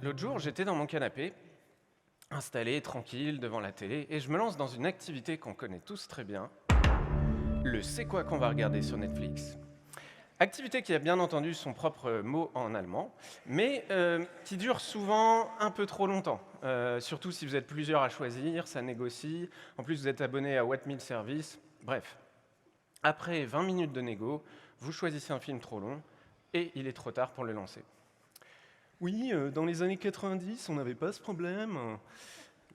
L'autre jour, j'étais dans mon canapé, installé, tranquille, devant la télé, et je me lance dans une activité qu'on connaît tous très bien, le C'est quoi qu'on va regarder sur Netflix. Activité qui a bien entendu son propre mot en allemand, mais qui dure souvent un peu trop longtemps. Surtout si vous êtes plusieurs à choisir, ça négocie. En plus, vous êtes abonné à What Meal Service. Bref, après 20 minutes de négo, vous choisissez un film trop long et il est trop tard pour le lancer. Oui, dans les années 90, on n'avait pas ce problème.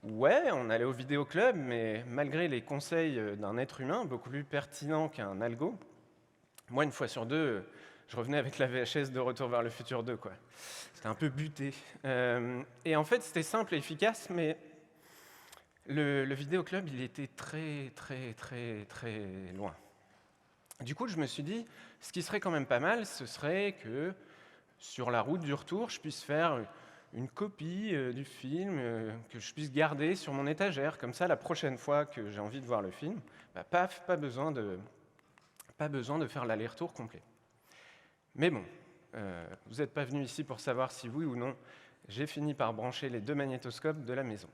Ouais, on allait au vidéoclub, mais malgré les conseils d'un être humain, beaucoup plus pertinent qu'un algo, moi, une fois sur deux, je revenais avec la VHS de Retour vers le futur 2, quoi. C'était un peu buté. Et en fait, c'était simple et efficace, mais le vidéoclub, il était très, très, très, très loin. Du coup, je me suis dit, ce qui serait quand même pas mal, ce serait que sur la route du retour, je puisse faire une copie du film que je puisse garder sur mon étagère. Comme ça, la prochaine fois que j'ai envie de voir le film, bah, paf, pas besoin de faire l'aller-retour complet. Mais bon, vous n'êtes pas venu ici pour savoir si oui ou non j'ai fini par brancher les deux magnétoscopes de la maison.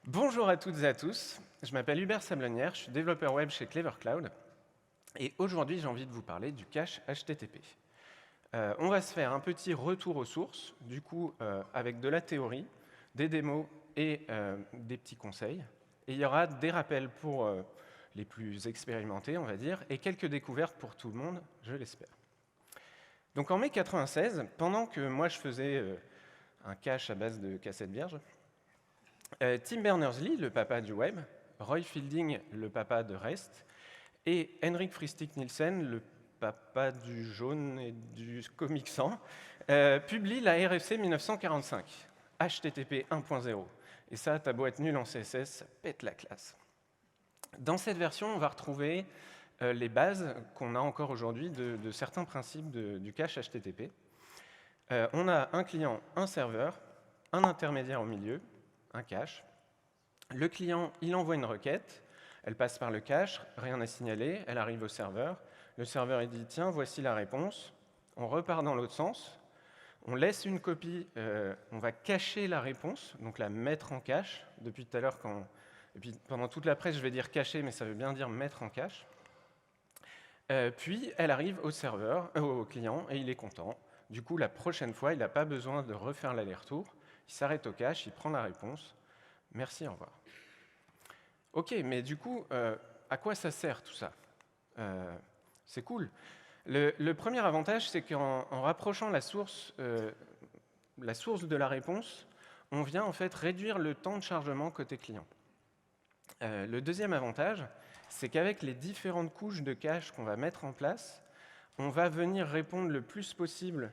Bonjour à toutes et à tous, je m'appelle Hubert Sablonnière, je suis développeur web chez Clever Cloud, et aujourd'hui j'ai envie de vous parler du cache HTTP. On va se faire un petit retour aux sources, du coup avec de la théorie, des démos et des petits conseils. Et il y aura des rappels pour les plus expérimentés, on va dire, et quelques découvertes pour tout le monde, je l'espère. Donc en mai 96, pendant que moi je faisais un cache à base de cassettes vierges, Tim Berners-Lee, le papa du web, Roy Fielding, le papa de REST, et Henrik Fristik Nielsen, le papa du jaune et du Comic Sans, publie la RFC 1945, HTTP 1.0. Et ça, t'as beau être nul en CSS, ça pète la classe. Dans cette version, on va retrouver les bases qu'on a encore aujourd'hui de certains principes du cache HTTP. On a un client, un serveur, un intermédiaire au milieu, un cache. Le client, il envoie une requête, elle passe par le cache, rien n'est signalé, elle arrive au serveur. Le serveur il dit « Tiens, voici la réponse ». On repart dans l'autre sens, on laisse une copie, on va cacher la réponse, donc la mettre en cache. Depuis tout à l'heure, et puis pendant toute la presse, je vais dire cacher, mais ça veut bien dire mettre en cache. Puis elle arrive au serveur, au client, et il est content. Du coup, la prochaine fois, il n'a pas besoin de refaire l'aller-retour. Il s'arrête au cache, il prend la réponse. Merci, au revoir. Ok, mais du coup, à quoi ça sert tout ça C'est cool. Le premier avantage, c'est qu'en rapprochant la source de la réponse, on vient en fait réduire le temps de chargement côté client. Le deuxième avantage, c'est qu'avec les différentes couches de cache qu'on va mettre en place, on va venir répondre le plus possible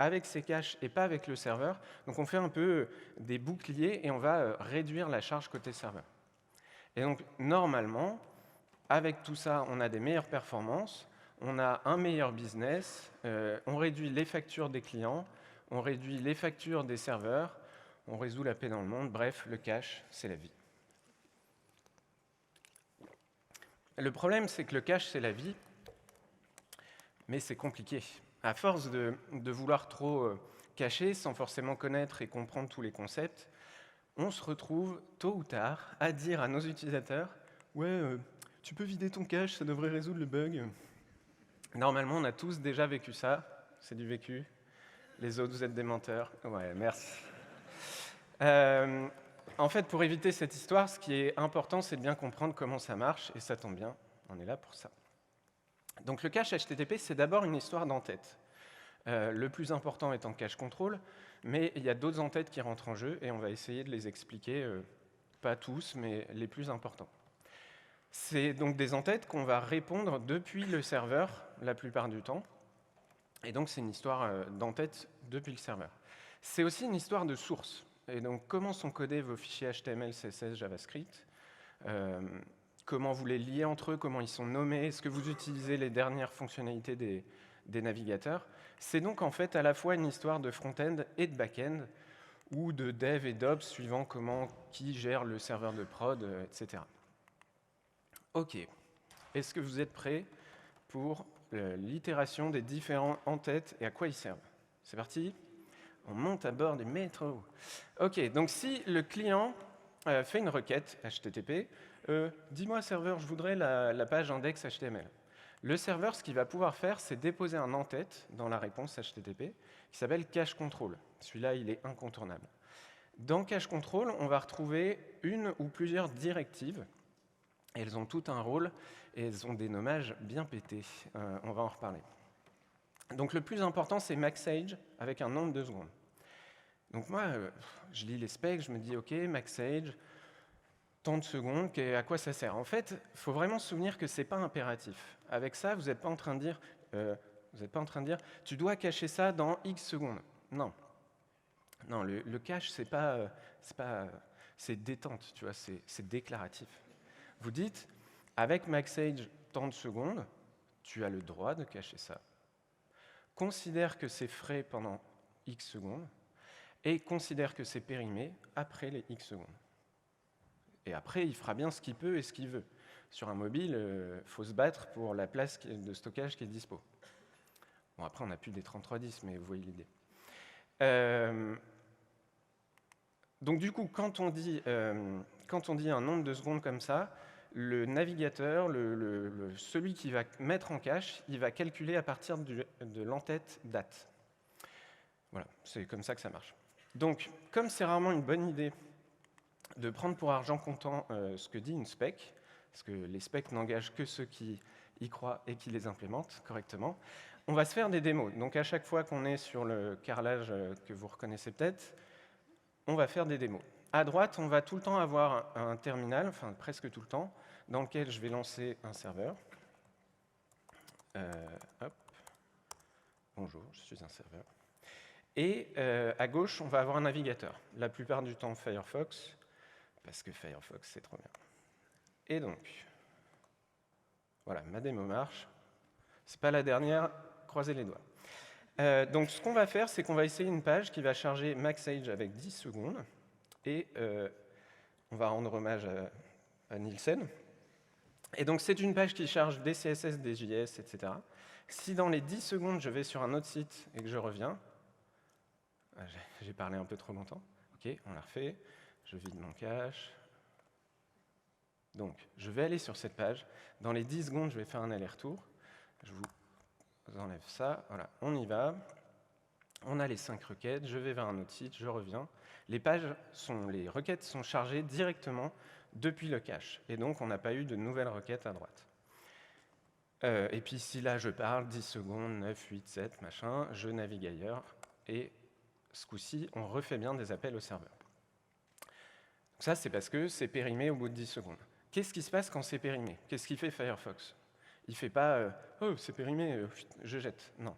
avec ces caches et pas avec le serveur. Donc on fait un peu des boucliers et on va réduire la charge côté serveur. Et donc normalement, avec tout ça, on a des meilleures performances, on a un meilleur business, on réduit les factures des clients, on réduit les factures des serveurs, on résout la paix dans le monde, bref, le cache, c'est la vie. Le problème, c'est que le cache, c'est la vie, mais c'est compliqué. À force de vouloir trop cacher, sans forcément connaître et comprendre tous les concepts, on se retrouve tôt ou tard à dire à nos utilisateurs « Ouais, tu peux vider ton cache, ça devrait résoudre le bug. » Normalement, on a tous déjà vécu ça, c'est du vécu. Les autres, vous êtes des menteurs. Ouais, merci. En fait, pour éviter cette histoire, ce qui est important, c'est de bien comprendre comment ça marche, et ça tombe bien, on est là pour ça. Donc le cache HTTP, c'est d'abord une histoire d'entête. Le plus important étant cache control, mais il y a d'autres entêtes qui rentrent en jeu, et on va essayer de les expliquer, pas tous, mais les plus importants. C'est donc des entêtes qu'on va répondre depuis le serveur la plupart du temps, et donc c'est une histoire d'entête depuis le serveur. C'est aussi une histoire de source. Et donc, comment sont codés vos fichiers HTML, CSS, JavaScript, comment vous les liez entre eux, comment ils sont nommés, est-ce que vous utilisez les dernières fonctionnalités des navigateurs. C'est donc en fait à la fois une histoire de front-end et de back-end, ou de dev et d'ops, suivant qui gère le serveur de prod, etc. Ok, est-ce que vous êtes prêts pour l'itération des différents en-têtes et à quoi ils servent? C'est parti? On monte à bord du métro. OK, donc si le client fait une requête HTTP, dis-moi serveur, je voudrais la page index HTML. Le serveur, ce qu'il va pouvoir faire, c'est déposer un en-tête dans la réponse HTTP qui s'appelle cache control. Celui-là, il est incontournable. Dans cache control, on va retrouver une ou plusieurs directives. Elles ont tout un rôle et elles ont des nommages bien pétés. On va en reparler. Donc le plus important, c'est maxage avec un nombre de secondes. Donc moi, je lis les specs, je me dis, OK, maxage, tant de secondes, à quoi ça sert? En fait, il faut vraiment se souvenir que ce n'est pas impératif. Avec ça, vous n'êtes pas en train de dire, tu dois cacher ça dans X secondes. Non. Non, le cache, c'est détente, tu vois, c'est déclaratif. Vous dites, avec maxage, tant de secondes, tu as le droit de cacher ça. Considère que c'est frais pendant X secondes et considère que c'est périmé après les X secondes. Et après, il fera bien ce qu'il peut et ce qu'il veut. Sur un mobile, il faut se battre pour la place de stockage qui est dispo. Bon, après, on n'a plus des 3310, mais vous voyez l'idée. Donc du coup, quand on dit un nombre de secondes comme ça, le navigateur, celui qui va mettre en cache, il va calculer à partir de l'entête date. Voilà, c'est comme ça que ça marche. Donc, comme c'est rarement une bonne idée de prendre pour argent comptant ce que dit une spec, parce que les specs n'engagent que ceux qui y croient et qui les implémentent correctement, on va se faire des démos. Donc à chaque fois qu'on est sur le carrelage que vous reconnaissez peut-être, on va faire des démos. À droite, on va tout le temps avoir un terminal, enfin presque tout le temps, dans lequel je vais lancer un serveur. Hop. Bonjour, je suis un serveur. Et à gauche, on va avoir un navigateur. La plupart du temps, Firefox, parce que Firefox, c'est trop bien. Et donc, voilà, ma démo marche. C'est pas la dernière, croisez les doigts. Donc, ce qu'on va faire, c'est qu'on va essayer une page qui va charger maxage avec 10 secondes. Et on va rendre hommage à Nielsen. Et donc, c'est une page qui charge des CSS, des JS, etc. Si dans les 10 secondes, je vais sur un autre site et que je reviens, j'ai parlé un peu trop longtemps. OK, on la refait. Je vide mon cache. Donc, je vais aller sur cette page. Dans les 10 secondes, je vais faire un aller-retour. Je vous enlève ça. Voilà, on y va. On a les 5 requêtes. Je vais vers un autre site. Je reviens. Les requêtes sont chargées directement depuis le cache. Et donc, on n'a pas eu de nouvelles requêtes à droite. Et puis, si là, je parle, 10 secondes, 9, 8, 7, machin, je navigue ailleurs. Et ce coup-ci, on refait bien des appels au serveur. Ça, c'est parce que c'est périmé au bout de 10 secondes. Qu'est-ce qui se passe quand c'est périmé? Qu'est-ce qu'il fait Firefox? Il ne fait pas oh, c'est périmé, je jette. Non.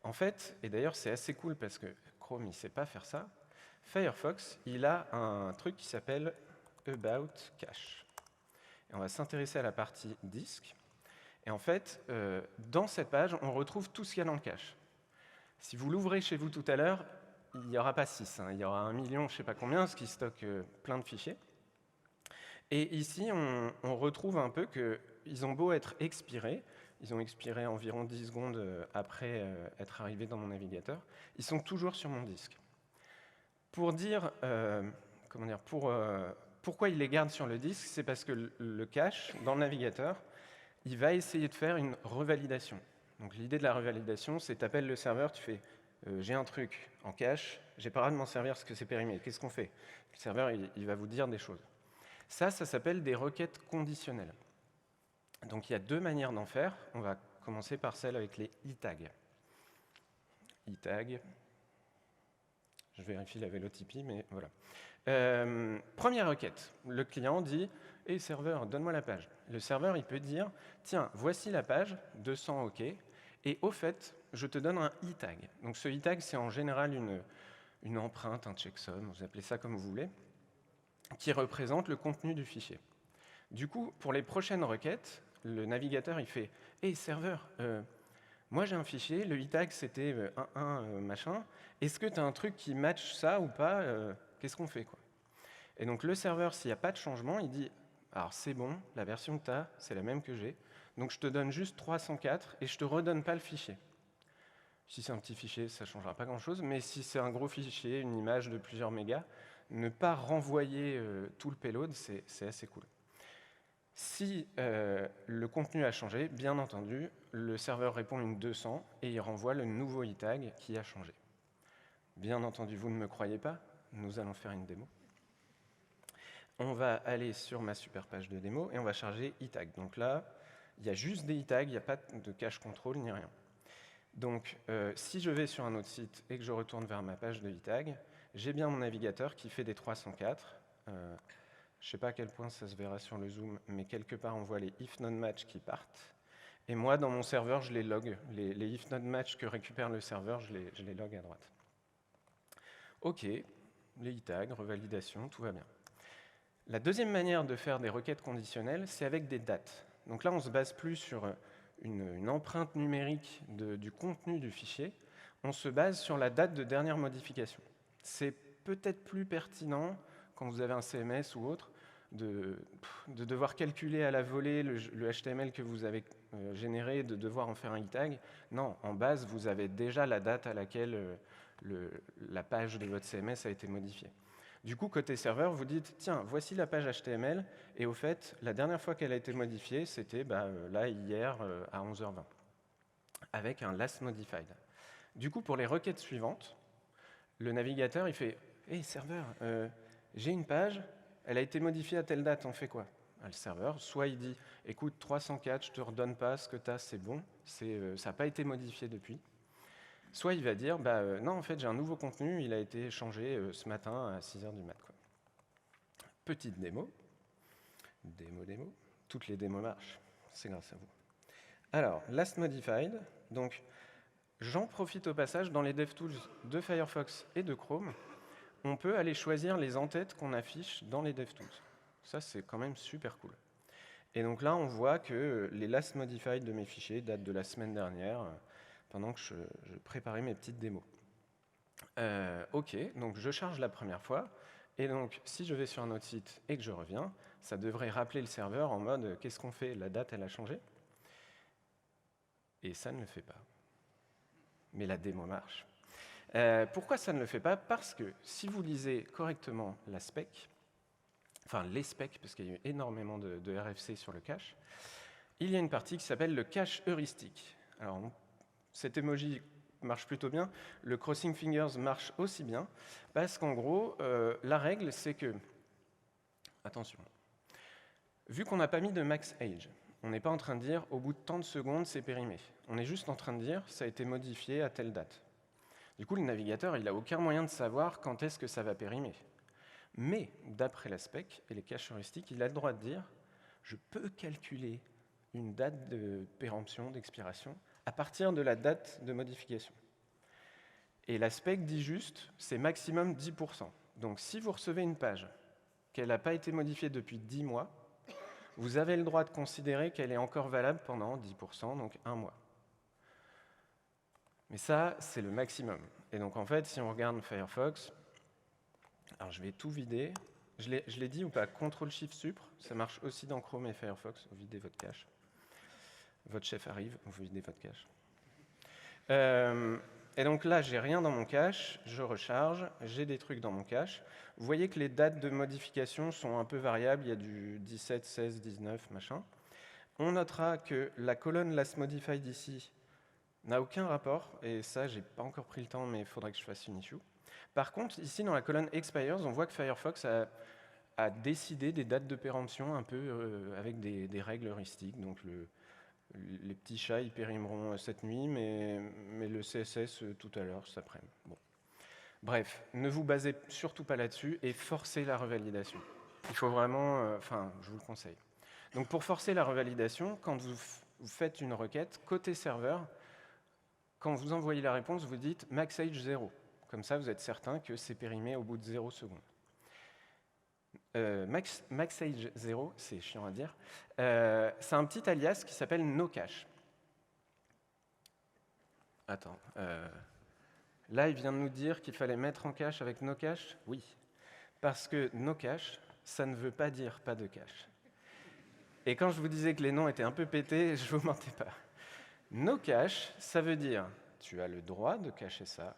En fait, et d'ailleurs, c'est assez cool parce que Chrome, il ne sait pas faire ça. Firefox, il a un truc qui s'appelle About Cache. Et on va s'intéresser à la partie disque. Et en fait, dans cette page, on retrouve tout ce qu'il y a dans le cache. Si vous l'ouvrez chez vous tout à l'heure, il n'y aura pas 6, il y aura 1 million, je ne sais pas combien, ce qui stocke plein de fichiers. Et ici, on retrouve un peu qu'ils ont beau être expirés, ils ont expiré environ 10 secondes après être arrivés dans mon navigateur, ils sont toujours sur mon disque. Pour dire, pourquoi il les garde sur le disque, c'est parce que le cache, dans le navigateur, il va essayer de faire une revalidation. Donc l'idée de la revalidation, c'est tu appelles le serveur, tu fais j'ai un truc en cache, j'ai pas le droit de m'en servir parce que c'est périmé. Qu'est-ce qu'on fait? Le serveur, il va vous dire des choses. Ça s'appelle des requêtes conditionnelles. Donc il y a 2 manières d'en faire. On va commencer par celle avec les e-tags. E-tag. Je vérifie la Vélotipie, mais voilà. Première requête. Le client dit « Hey serveur, donne-moi la page ». Le serveur, il peut dire « Tiens, voici la page, 200 OK, et au fait, je te donne un e-tag ». Donc ce e-tag, c'est en général une empreinte, un checksum, vous appelez ça comme vous voulez, qui représente le contenu du fichier. Du coup, pour les prochaines requêtes, le navigateur, il fait « Hey serveur, moi j'ai un fichier, le e-tag c'était machin, est-ce que tu as un truc qui match ça ou pas qu'est-ce qu'on fait quoi ?» Et donc le serveur, s'il n'y a pas de changement, il dit « Alors c'est bon, la version que tu as, c'est la même que j'ai, donc je te donne juste 304 et je te redonne pas le fichier. » Si c'est un petit fichier, ça ne changera pas grand-chose, mais si c'est un gros fichier, une image de plusieurs mégas, ne pas renvoyer tout le payload, c'est assez cool. Si le contenu a changé, bien entendu, le serveur répond une 200 et il renvoie le nouveau e-tag qui a changé. Bien entendu, vous ne me croyez pas, nous allons faire une démo. On va aller sur ma super page de démo et on va charger e-tag. Donc là, il y a juste des e-tags, il n'y a pas de cache control ni rien. Donc, si je vais sur un autre site et que je retourne vers ma page de e-tag, j'ai bien mon navigateur qui fait des 304. Je ne sais pas à quel point ça se verra sur le zoom, mais quelque part, on voit les if non match qui partent. Et moi, dans mon serveur, je les log. Les if non match que récupère le serveur, je les log à droite. OK, les e-tags, revalidation, tout va bien. La deuxième manière de faire des requêtes conditionnelles, c'est avec des dates. Donc là, on ne se base plus sur une empreinte numérique du contenu du fichier, on se base sur la date de dernière modification. C'est peut-être plus pertinent, quand vous avez un CMS ou autre, de devoir calculer à la volée le HTML que vous avez généré, de devoir en faire un e-tag. Non, en base, vous avez déjà la date à laquelle la page de votre CMS a été modifiée. Du coup, côté serveur, vous dites, tiens, voici la page HTML, et au fait, la dernière fois qu'elle a été modifiée, c'était là, hier, à 11h20, avec un last modified. Du coup, pour les requêtes suivantes, le navigateur, il fait, hey, serveur, j'ai une page, elle a été modifiée à telle date, on fait quoi? Le serveur, soit il dit, écoute, 304, je te redonne pas, ce que tu as, c'est bon, ça n'a pas été modifié depuis. Soit il va dire, non, en fait, j'ai un nouveau contenu, il a été changé ce matin à 6h du mat. Quoi. Petite démo. Démo. Toutes les démos marchent, c'est grâce à vous. Alors, last modified, donc j'en profite au passage, dans les DevTools de Firefox et de Chrome, on peut aller choisir les en-têtes qu'on affiche dans les DevTools. Ça, c'est quand même super cool. Et donc là, on voit que les last modified de mes fichiers datent de la semaine dernière, pendant que je préparais mes petites démos. OK, donc je charge la première fois, et donc si je vais sur un autre site et que je reviens, ça devrait rappeler le serveur en mode qu'est-ce qu'on fait? La date, elle a changé? Et ça ne le fait pas. Mais la démo marche. Pourquoi ça ne le fait pas? Parce que si vous lisez correctement la spec, enfin les specs, parce qu'il y a eu énormément de RFC sur le cache, il y a une partie qui s'appelle le cache heuristique. Alors, cet emoji marche plutôt bien, le crossing fingers marche aussi bien, parce qu'en gros, la règle, c'est que, attention, vu qu'on n'a pas mis de max age, on n'est pas en train de dire, au bout de tant de secondes, c'est périmé. On est juste en train de dire, ça a été modifié à telle date. Du coup, le navigateur, il n'a aucun moyen de savoir quand est-ce que ça va périmer. Mais, d'après la spec et les caches heuristiques, il a le droit de dire, je peux calculer une date de péremption, d'expiration, à partir de la date de modification. Et la spec dit juste, c'est maximum 10%. Donc si vous recevez une page qu'elle n'a pas été modifiée depuis 10 mois, vous avez le droit de considérer qu'elle est encore valable pendant 10%, donc 1 mois. Mais ça, c'est le maximum. Et donc en fait, si on regarde Firefox, alors je vais tout vider. Je l'ai dit ou pas, Ctrl-Shift-Supr, ça marche aussi dans Chrome et Firefox, vous videz votre cache. Votre chef arrive, vous videz votre cache. Et donc là, j'ai rien dans mon cache, je recharge, j'ai des trucs dans mon cache. Vous voyez que les dates de modification sont un peu variables, il y a du 17, 16, 19, machin. On notera que la colonne last modified ici n'a aucun rapport, et ça, j'ai pas encore pris le temps, mais il faudrait que je fasse une issue. Par contre, ici, dans la colonne expires, on voit que Firefox a décidé des dates de péremption un peu avec des règles heuristiques. Donc les petits chats, ils périmeront cette nuit, mais le CSS tout à l'heure, cet après-midi. Bon. Bref, ne vous basez surtout pas là-dessus et forcez la revalidation. Il faut vraiment, je vous le conseille. Donc pour forcer la revalidation, quand vous faites une requête, côté serveur, quand vous envoyez la réponse, vous dites maxage 0. Comme ça, vous êtes certain que c'est périmé au bout de 0 secondes. Maxage 0, c'est chiant à dire, c'est un petit alias qui s'appelle nocache. Attends, là il vient de nous dire qu'il fallait mettre en cache avec nocache. Oui, parce que nocache, ça ne veut pas dire pas de cache. Et quand je vous disais que les noms étaient un peu pétés, je ne vous mentais pas. Nocache, ça veut dire tu as le droit de cacher ça,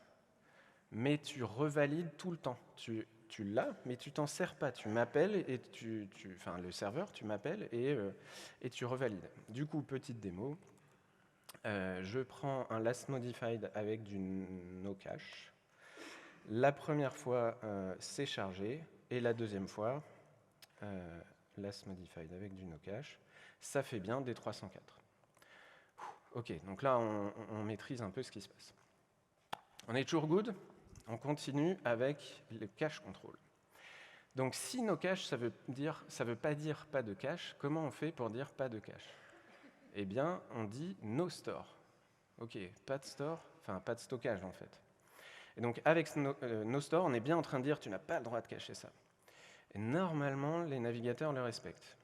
mais tu revalides tout le temps. Tu l'as, mais tu t'en sers pas. Tu m'appelles et enfin le serveur, tu m'appelles et tu revalides. Du coup, petite démo. Je prends un last modified avec du nocache. La première fois, c'est chargé, et la deuxième fois, last modified avec du nocache, ça fait bien des 304. Ok, donc là, on maîtrise un peu ce qui se passe. On est toujours good? On continue avec le cache control. Donc si no cache, ça veut pas dire pas de cache, comment on fait pour dire pas de cache? Eh bien, on dit no store. Ok, pas de store, enfin pas de stockage en fait. Et donc avec no store, on est bien en train de dire tu n'as pas le droit de cacher ça. Et normalement, les navigateurs le respectent.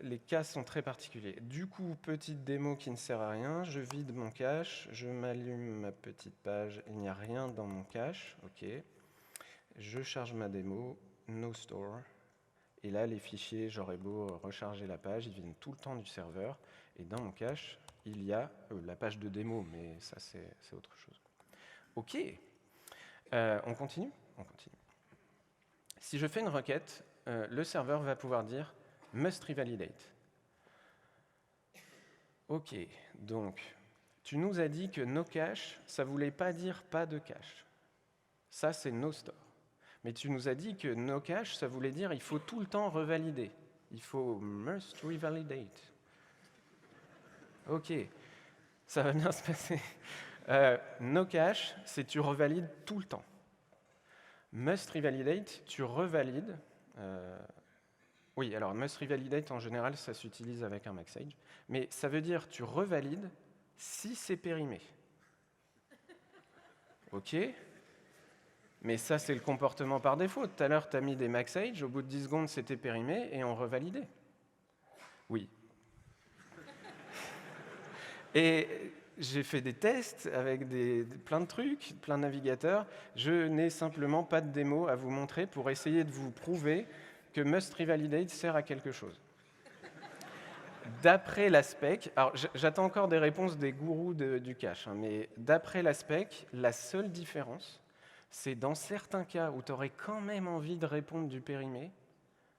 Les cas sont très particuliers. Du coup, petite démo qui ne sert à rien, je vide mon cache, je m'allume ma petite page, il n'y a rien dans mon cache, ok. Je charge ma démo, no store, et là les fichiers, j'aurais beau recharger la page, ils viennent tout le temps du serveur, et dans mon cache, il y a la page de démo, mais ça c'est autre chose. Ok, on continue? On continue. Si je fais une requête, le serveur va pouvoir dire must revalidate. Ok, donc tu nous as dit que no cache, ça ne voulait pas dire pas de cache. Ça, c'est no store. Mais tu nous as dit que no cache, ça voulait dire il faut tout le temps revalider. Il faut must revalidate. Ok, ça va bien se passer. No cache, c'est tu revalides tout le temps. Must revalidate, tu revalides. Oui, alors must revalidate, en général, ça s'utilise avec un MaxAge. Mais ça veut dire tu revalides si c'est périmé. Ok. Mais ça, c'est le comportement par défaut. Tout à l'heure, tu as mis des MaxAge, au bout de 10 secondes, c'était périmé, et on revalidait. Oui. Et j'ai fait des tests avec plein de trucs, plein de navigateurs. Je n'ai simplement pas de démo à vous montrer pour essayer de vous prouver que must revalidate sert à quelque chose. D'après la spec, alors j'attends encore des réponses des gourous du cache, mais d'après la spec, la seule différence, c'est dans certains cas où tu aurais quand même envie de répondre du périmé,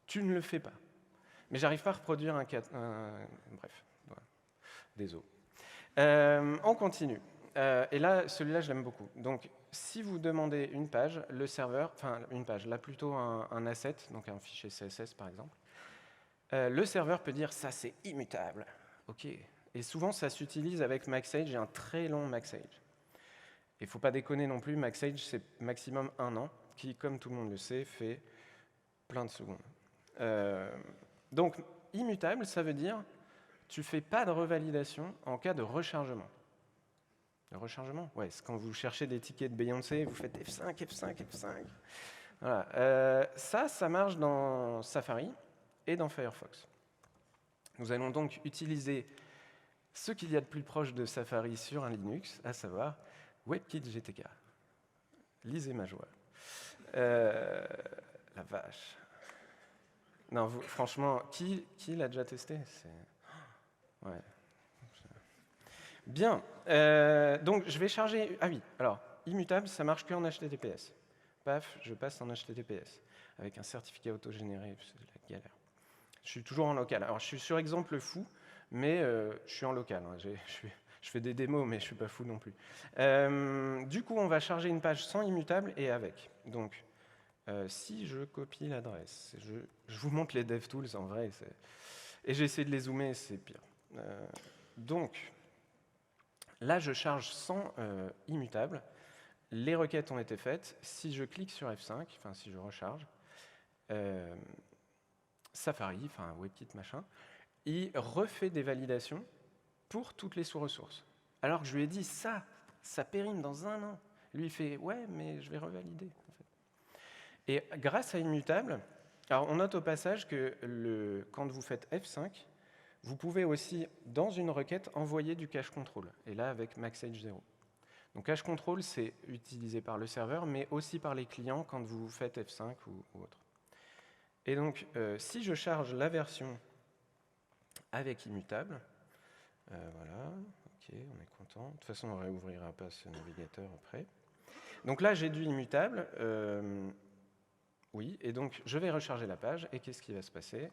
tu ne le fais pas. Mais j'arrive pas à reproduire un cas. Bref, voilà. Désolé. On continue. Et là, celui-là, je l'aime beaucoup. Donc, si vous demandez une page, le serveur, enfin une page, là plutôt un asset, donc un fichier CSS par exemple, le serveur peut dire ça c'est immutable. Ok. Et souvent, ça s'utilise avec MaxAge et un très long MaxAge. Il ne faut pas déconner non plus, MaxAge c'est maximum 1 an, qui, comme tout le monde le sait, fait plein de secondes. Donc, immutable, ça veut dire tu ne fais pas de revalidation en cas de rechargement. Le rechargement, ouais, c'est quand vous cherchez des tickets de Beyoncé, vous faites F5, F5, F5. Voilà. Ça marche dans Safari et dans Firefox. Nous allons donc utiliser ce qu'il y a de plus proche de Safari sur un Linux, à savoir WebKit GTK. Lisez ma joie. La vache. Non, franchement, qui l'a déjà testé? Ouais. Bien. Donc, je vais charger... Ah oui, alors, immutable, ça marche qu'en HTTPS. Paf, je passe en HTTPS. Avec un certificat autogénéré, c'est la galère. Je suis toujours en local. Alors, je suis sur exemple fou, mais je suis en local. Hein. Je fais des démos, mais je ne suis pas fou non plus. Du coup, on va charger une page sans immutable et avec. Donc, si je copie l'adresse, je vous montre les DevTools en vrai, et j'ai essayé de les zoomer, c'est pire. Donc, là, je charge sans immutable. Les requêtes ont été faites. Si je clique sur F5, enfin si je recharge, Safari, enfin WebKit machin, il refait des validations pour toutes les sous-ressources. Alors que je lui ai dit ça périme dans 1 an. Lui, il fait ouais, mais je vais revalider. En fait. Et grâce à immutable, alors on note au passage que quand vous faites F5, vous pouvez aussi, dans une requête, envoyer du cache control. Et là, avec MaxAge 0. Donc cache control, c'est utilisé par le serveur, mais aussi par les clients quand vous faites F5 ou autre. Et donc, si je charge la version avec immutable, Voilà, ok, on est content. De toute façon, on ne réouvrira pas ce navigateur après. Donc là, j'ai du immutable. Oui, et donc je vais recharger la page, et qu'est-ce qui va se passer?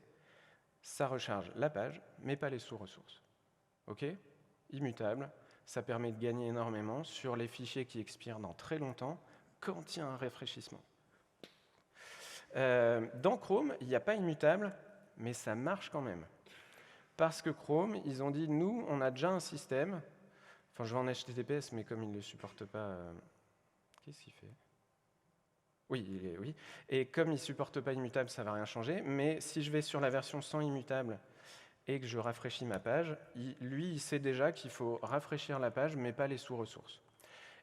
Ça recharge la page, mais pas les sous-ressources. Ok? Immutable, ça permet de gagner énormément sur les fichiers qui expirent dans très longtemps quand il y a un rafraîchissement. Dans Chrome, il n'y a pas immutable, mais ça marche quand même. Parce que Chrome, ils ont dit, nous, on a déjà un système, enfin je vais en HTTPS, mais comme il ne le supporte pas, qu'est-ce qu'il fait? Oui, oui. Et comme il ne supporte pas immutable, ça ne va rien changer, mais si je vais sur la version sans immutable et que je rafraîchis ma page, lui, il sait déjà qu'il faut rafraîchir la page, mais pas les sous-ressources.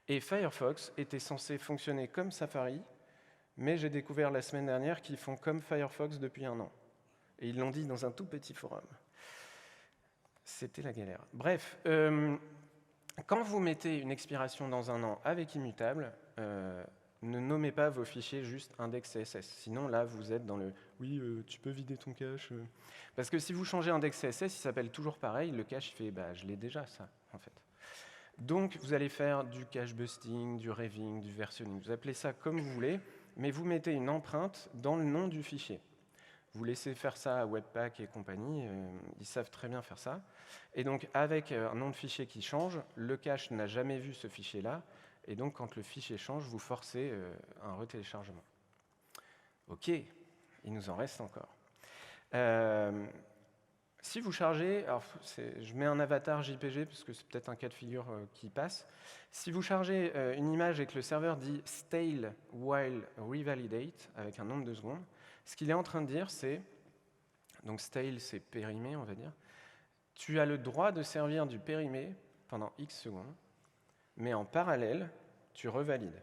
Et Firefox était censé fonctionner comme Safari, mais j'ai découvert la semaine dernière qu'ils font comme Firefox depuis 1 an. Et ils l'ont dit dans un tout petit forum. C'était la galère. Bref, quand vous mettez une expiration dans 1 an avec immutable, ne nommez pas vos fichiers juste index.css. Sinon, là, vous êtes dans le « oui, tu peux vider ton cache ». Parce que si vous changez index.css, il s'appelle toujours pareil. Le cache, il fait « je l'ai déjà, ça, en fait ». Donc, vous allez faire du cache busting, du raving, du versionning. Vous appelez ça comme vous voulez, mais vous mettez une empreinte dans le nom du fichier. Vous laissez faire ça à Webpack et compagnie, ils savent très bien faire ça. Et donc, avec un nom de fichier qui change, le cache n'a jamais vu ce fichier-là, et donc, quand le fichier change, vous forcez un retéléchargement. OK, il nous en reste encore. Si vous chargez, alors je mets un avatar JPG parce que c'est peut-être un cas de figure qui passe. Si vous chargez une image et que le serveur dit stale while revalidate avec un nombre de secondes, ce qu'il est en train de dire, c'est, donc stale c'est périmé on va dire, tu as le droit de servir du périmé pendant X secondes, mais en parallèle, tu revalides.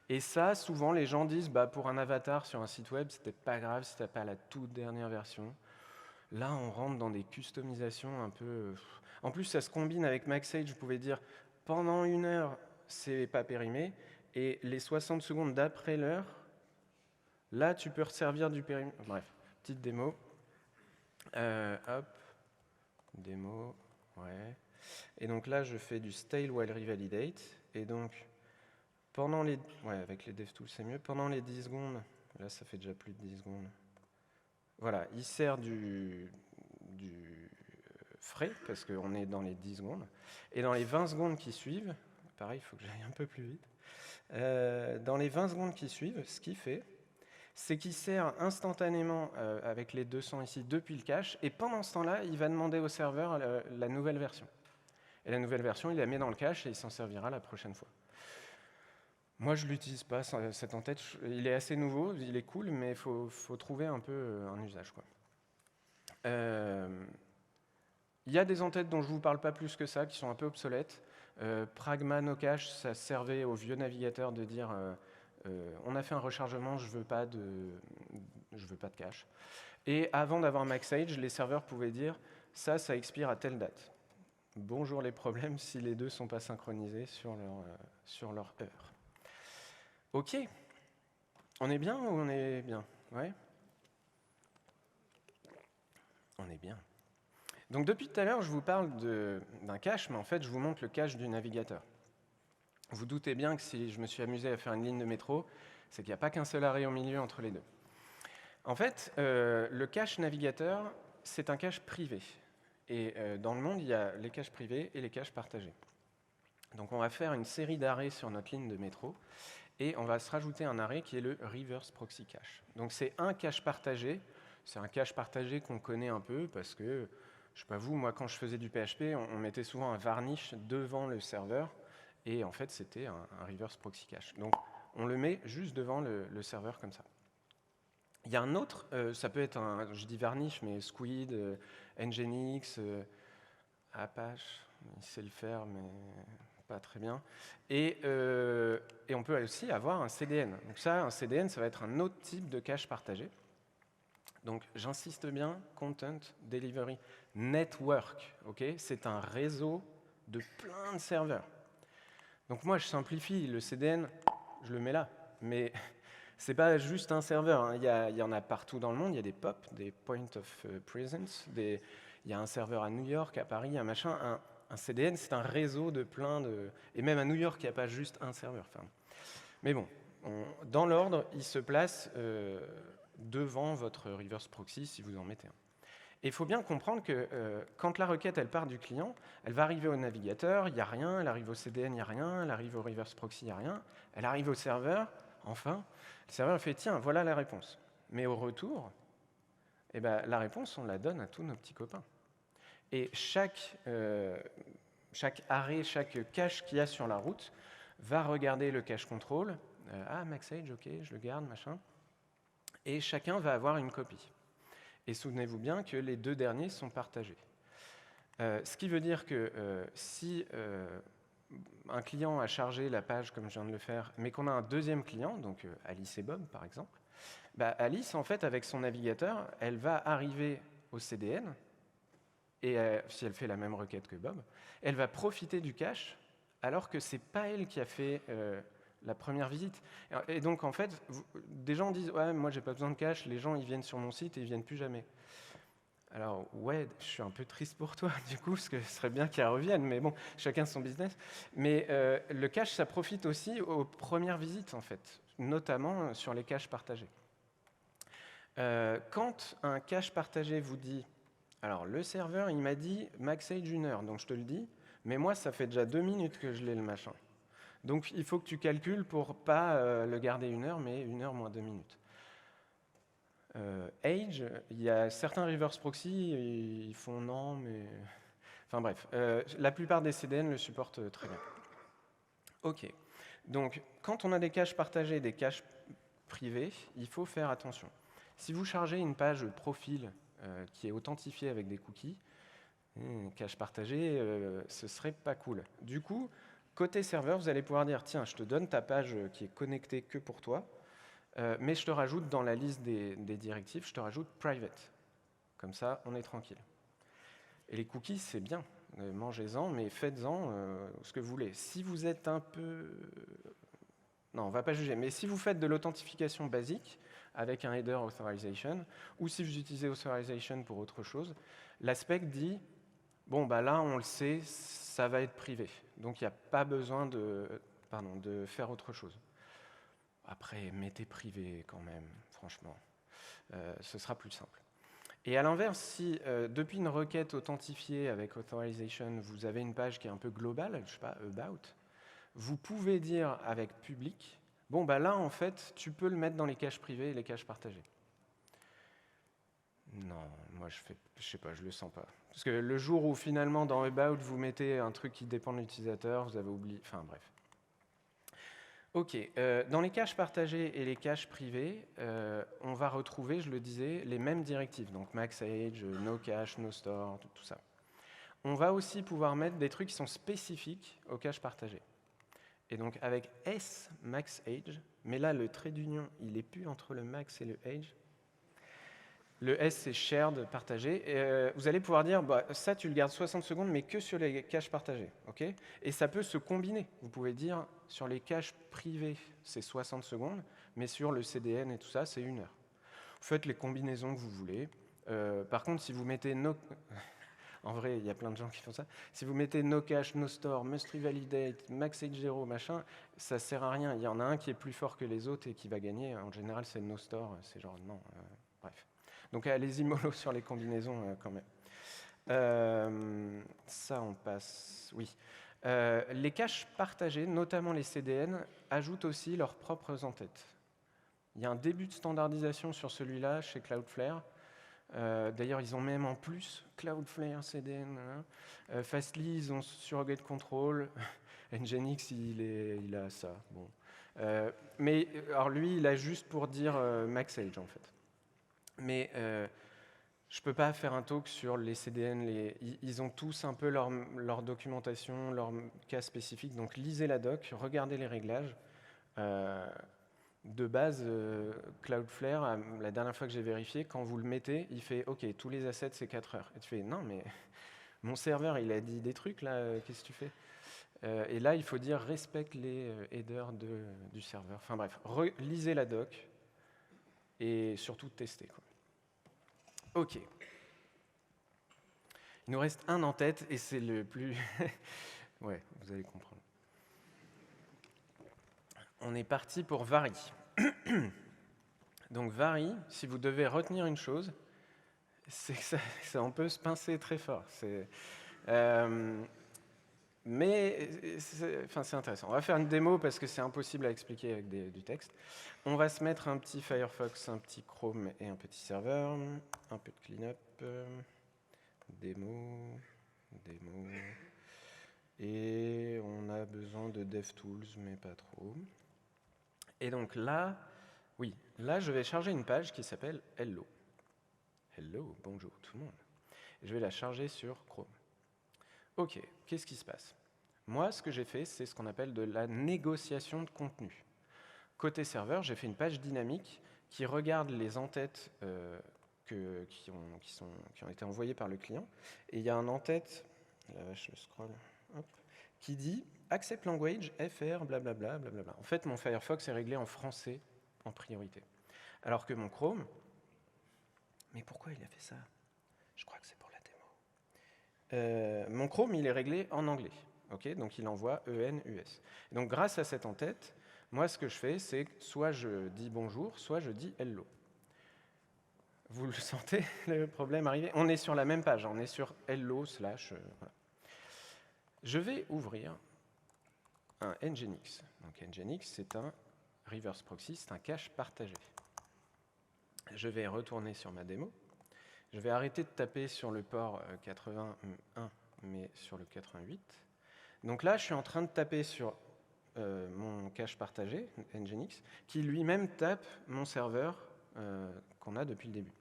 Et ça, souvent, les gens disent, pour un avatar sur un site web, c'est peut-être pas grave si tu n'as pas la toute dernière version. Là, on rentre dans des customisations un peu... En plus, ça se combine avec MagSage. Vous pouvez dire, pendant 1 heure, c'est pas périmé, et les 60 secondes d'après l'heure, là, tu peux resservir du périmé. Bref, petite démo. Hop, démo, ouais. Et donc là, je fais du stale while revalidate, et donc, pendant les... Ouais, avec les DevTools, c'est mieux. Pendant les 10 secondes, là, ça fait déjà plus de 10 secondes. Voilà, il sert du frais, parce qu'on est dans les 10 secondes. Et dans les 20 secondes qui suivent, pareil, il faut que j'aille un peu plus vite. Dans les 20 secondes qui suivent, ce qu'il fait, c'est qu'il sert instantanément avec les 200 ici depuis le cache, et pendant ce temps-là, il va demander au serveur la nouvelle version. Et la nouvelle version, il la met dans le cache et il s'en servira la prochaine fois. Moi, je ne l'utilise pas, cet en-tête. Il est assez nouveau, il est cool, mais il faut trouver un peu un usage, quoi. Il y a des en-têtes dont je ne vous parle pas plus que ça, qui sont un peu obsolètes. Pragma no cache, ça servait aux vieux navigateurs de dire on a fait un rechargement, je veux pas de cache. Et avant d'avoir MagSage, les serveurs pouvaient dire ça expire à telle date. Bonjour les problèmes si les deux ne sont pas synchronisés sur leur heure. Ok. On est bien ou on est bien? Ouais. On est bien. Donc depuis tout à l'heure, je vous parle d'un cache, mais en fait, je vous montre le cache du navigateur. Vous doutez bien que si je me suis amusé à faire une ligne de métro, c'est qu'il n'y a pas qu'un seul arrêt au milieu entre les deux. En fait, le cache navigateur, c'est un cache privé. Et dans le monde, il y a les caches privés et les caches partagés. Donc on va faire une série d'arrêts sur notre ligne de métro, et on va se rajouter un arrêt qui est le reverse proxy cache. Donc c'est un cache partagé. C'est un cache partagé qu'on connaît un peu parce que, je ne sais pas vous, moi quand je faisais du PHP, on mettait souvent un varnish devant le serveur, et en fait c'était un reverse proxy cache. Donc on le met juste devant le serveur comme ça. Il y a un autre, ça peut être je dis varnish, mais Squid, Nginx, Apache, il sait le faire, mais pas très bien. Et on peut aussi avoir un CDN. Donc ça, un CDN, ça va être un autre type de cache partagé. Donc j'insiste bien, Content Delivery Network. Okay, c'est un réseau de plein de serveurs. Donc moi, je simplifie, le CDN, je le mets là. Mais ce n'est pas juste un serveur, hein. Il y en a partout dans le monde, il y a des POP, des Point of Presence, il il y a un serveur à New York, à Paris, un machin. Un CDN, c'est un réseau de plein de... Et même à New York, il n'y a pas juste un serveur. Enfin, mais bon, dans l'ordre, il se place devant votre reverse proxy si vous en mettez un. Et il faut bien comprendre que quand la requête elle part du client, elle va arriver au navigateur, il n'y a rien, elle arrive au CDN, il n'y a rien, elle arrive au reverse proxy, il n'y a rien, elle arrive au serveur, enfin, le serveur fait tiens, voilà la réponse. Mais au retour, eh ben, la réponse, on la donne à tous nos petits copains. Et chaque arrêt, chaque cache qu'il y a sur la route va regarder le cache control. Ah, MaxAge, ok, je le garde, machin. Et chacun va avoir une copie. Et souvenez-vous bien que les deux derniers sont partagés. Ce qui veut dire que si un client a chargé la page comme je viens de le faire, mais qu'on a un deuxième client, donc Alice et Bob par exemple, bah, Alice, en fait, avec son navigateur, elle va arriver au CDN, et si elle fait la même requête que Bob, elle va profiter du cache, alors que ce n'est pas elle qui a fait la première visite. Et donc, en fait, des gens disent « Ouais, moi, j'ai pas besoin de cache, les gens, ils viennent sur mon site et ils viennent plus jamais. » Alors, ouais, je suis un peu triste pour toi, du coup, parce que ce serait bien qu'elle revienne, mais bon, chacun son business. Mais le cache, ça profite aussi aux premières visites, en fait, notamment sur les caches partagés. Quand un cache partagé vous dit « Alors, le serveur, il m'a dit MaxAge 1 heure, donc je te le dis, mais moi, ça fait déjà 2 minutes que je l'ai, le machin. Donc, il faut que tu calcules pour pas le garder 1 heure, mais 1 heure moins 2 minutes. » Age, il y a certains reverse proxy, ils font non, mais... Enfin bref, la plupart des CDN le supportent très bien. Ok, donc quand on a des caches partagées, des caches privées, il faut faire attention. Si vous chargez une page profil qui est authentifiée avec des cookies, cache partagée, ce serait pas cool. Du coup, côté serveur, vous allez pouvoir dire, tiens, je te donne ta page qui est connectée que pour toi, mais je te rajoute dans la liste des directives, je te rajoute private. Comme ça, on est tranquille. Et les cookies, c'est bien. Mangez-en, mais faites-en ce que vous voulez. Si vous êtes un peu... Non, on ne va pas juger. Mais si vous faites de l'authentification basique avec un header authorization, ou si vous utilisez authorization pour autre chose, l'aspect dit, bon, bah là, on le sait, ça va être privé. Donc, il n'y a pas besoin de faire autre chose. Après, mettez privé quand même, franchement. Ce sera plus simple. Et à l'inverse, si depuis une requête authentifiée avec authorization, vous avez une page qui est un peu globale, je ne sais pas, about, vous pouvez dire avec public, bon, bah là, en fait, tu peux le mettre dans les caches privées et les caches partagées. Non, moi, je sais pas, je le sens pas. Parce que le jour où, finalement, dans about, vous mettez un truc qui dépend de l'utilisateur, vous avez oublié... Enfin, bref. Ok, dans les caches partagées et les caches privées, on va retrouver, je le disais, les mêmes directives, donc MaxAge, no cache, no store, tout ça. On va aussi pouvoir mettre des trucs qui sont spécifiques aux caches partagées. Et donc avec S, MaxAge, mais là le trait d'union, il n'est plus entre le max et le age. Le S, c'est shared, partagé. Et, vous allez pouvoir dire, bah, ça, tu le gardes 60 secondes, mais que sur les caches partagées. Okay, et ça peut se combiner. Vous pouvez dire, sur les caches privées, c'est 60 secondes, mais sur le CDN et tout ça, c'est 1 heure. Vous faites les combinaisons que vous voulez. Par contre, si vous mettez no... En vrai, il y a plein de gens qui font ça. Si vous mettez no cache, no store, must revalidate, MaxAge 0, machin, ça ne sert à rien. Il y en a un qui est plus fort que les autres et qui va gagner. En général, c'est no store. C'est genre, non, bref. Donc allez-y mollo sur les combinaisons quand même. Ça, on passe. Oui. Les caches partagées, notamment les CDN, ajoutent aussi leurs propres entêtes. Il y a un début de standardisation sur celui-là chez Cloudflare. D'ailleurs, ils ont même en plus Cloudflare, CDN. Fastly, ils ont Surrogate Control. Nginx, il a ça. Bon. Mais alors lui, il a juste pour dire MaxAge en fait. Mais je ne peux pas faire un talk sur les CDN. Ils ont tous un peu leur documentation, leur cas spécifique. Donc lisez la doc, regardez les réglages. De base, Cloudflare, la dernière fois que j'ai vérifié, quand vous le mettez, il fait « Ok, tous les assets, c'est 4 heures. » Et tu fais « Non, mais mon serveur, il a dit des trucs, là, qu'est-ce que tu fais ?» Et là, il faut dire « Respecte les headers du serveur. » Enfin bref, lisez la doc et surtout testez, quoi. Ok. Il nous reste un en tête et c'est le plus... ouais, vous allez comprendre. On est parti pour Vary. Donc Vary, si vous devez retenir une chose, c'est que on peut se pincer très fort. Mais c'est intéressant. On va faire une démo parce que c'est impossible à expliquer avec du texte. On va se mettre un petit Firefox, un petit Chrome et un petit serveur. Un peu de cleanup. Démo. Et on a besoin de DevTools, mais pas trop. Et donc là, je vais charger une page qui s'appelle Hello. Hello, bonjour tout le monde. Je vais la charger sur Chrome. Ok, qu'est-ce qui se passe? Moi, ce que j'ai fait, c'est ce qu'on appelle de la négociation de contenu. Côté serveur, j'ai fait une page dynamique qui regarde les en-têtes qui ont été envoyées par le client. Et il y a un en-tête, la vache, je scroll, hop, qui dit « Accept language, FR, blablabla, blablabla ». En fait, mon Firefox est réglé en français en priorité. Alors que mon Chrome... Mais pourquoi il a fait ça? Je crois que c'est pour la démo. Mon Chrome, il est réglé en anglais. Okay, donc il envoie EN-US. Donc grâce à cette en-tête, moi ce que je fais, c'est que soit je dis bonjour, soit je dis hello. Vous le sentez, le problème arriver? On est sur la même page, on est sur hello / voilà. Je vais ouvrir un Nginx. Donc Nginx, c'est un reverse proxy, c'est un cache partagé. Je vais retourner sur ma démo. Je vais arrêter de taper sur le port 81, mais sur le 88. Donc là, je suis en train de taper sur mon cache partagé, Nginx, qui lui-même tape mon serveur qu'on a depuis le début.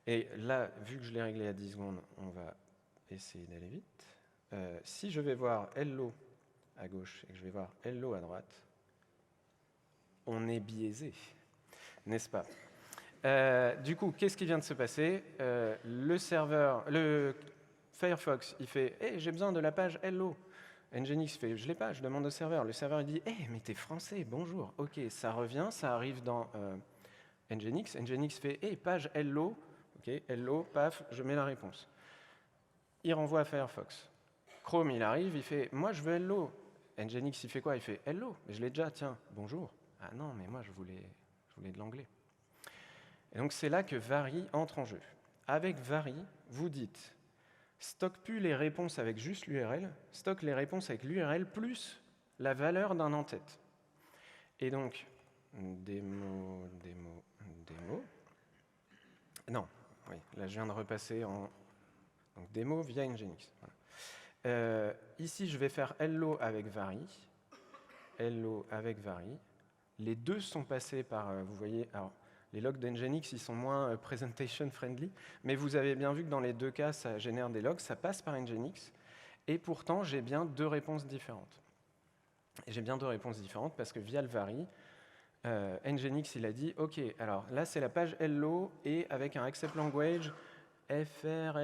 Et là, vu que je l'ai réglé à 10 secondes, on va essayer d'aller vite. Si je vais voir hello à gauche et que je vais voir hello à droite, on est biaisé, n'est-ce pas? Du coup, qu'est-ce qui vient de se passer? Le Firefox, il fait « Hey, j'ai besoin de la page hello ». Nginx fait « Je l'ai pas, je demande au serveur ». Le serveur il dit « Hey, mais t'es français, bonjour ». Ok, ça revient, ça arrive dans Nginx. Nginx fait « Hey, page hello ». Ok, hello, paf, je mets la réponse. Il renvoie à Firefox. Chrome, il arrive, il fait « Moi, je veux hello ». Nginx, il fait quoi? Il fait « Hello ». Je l'ai déjà, tiens, bonjour. Ah non, mais moi, je voulais de l'anglais. Et donc, c'est là que Vary entre en jeu. Avec Vary, vous dites stocke plus les réponses avec juste l'URL, stocke les réponses avec l'URL plus la valeur d'un en-tête. Et donc, démo. Non, oui, là je viens de repasser en donc, démo via Nginx. Voilà. Ici, je vais faire hello avec Vary. Hello avec Vary. Les deux sont passés par, vous voyez, alors, les logs d'Nginx, ils sont moins presentation friendly, mais vous avez bien vu que dans les deux cas, ça génère des logs, ça passe par Nginx, et pourtant, j'ai bien deux réponses différentes. Et j'ai bien deux réponses différentes parce que via le Vary, Nginx, il a dit, OK, alors là, c'est la page hello, et avec un accept language, FR,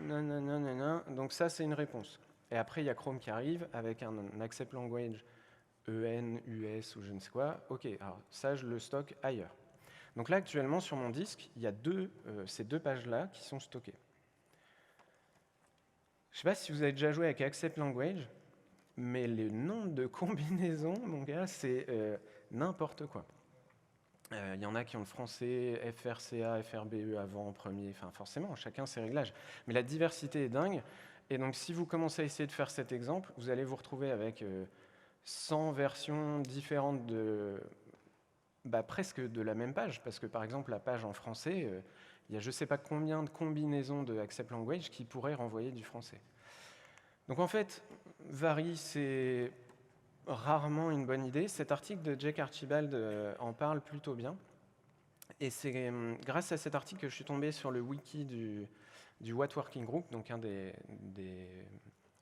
nanana, donc ça, c'est une réponse. Et après, il y a Chrome qui arrive avec un accept language EN, US ou je ne sais quoi. OK, alors ça, je le stocke ailleurs. Donc là, actuellement, sur mon disque, il y a ces deux pages-là qui sont stockées. Je ne sais pas si vous avez déjà joué avec Accept Language, mais le nombre de combinaisons, mon gars, c'est n'importe quoi. Il y en a qui ont le français, FRCA, FRBE avant, en premier, enfin forcément, chacun ses réglages. Mais la diversité est dingue. Et donc, si vous commencez à essayer de faire cet exemple, vous allez vous retrouver avec 100 versions différentes presque de la même page, parce que par exemple la page en français, il y a je ne sais pas combien de combinaisons de accept language qui pourraient renvoyer du français. Donc en fait, Vary, c'est rarement une bonne idée. Cet article de Jake Archibald en parle plutôt bien. Et c'est grâce à cet article que je suis tombé sur le wiki du What Working Group, donc un des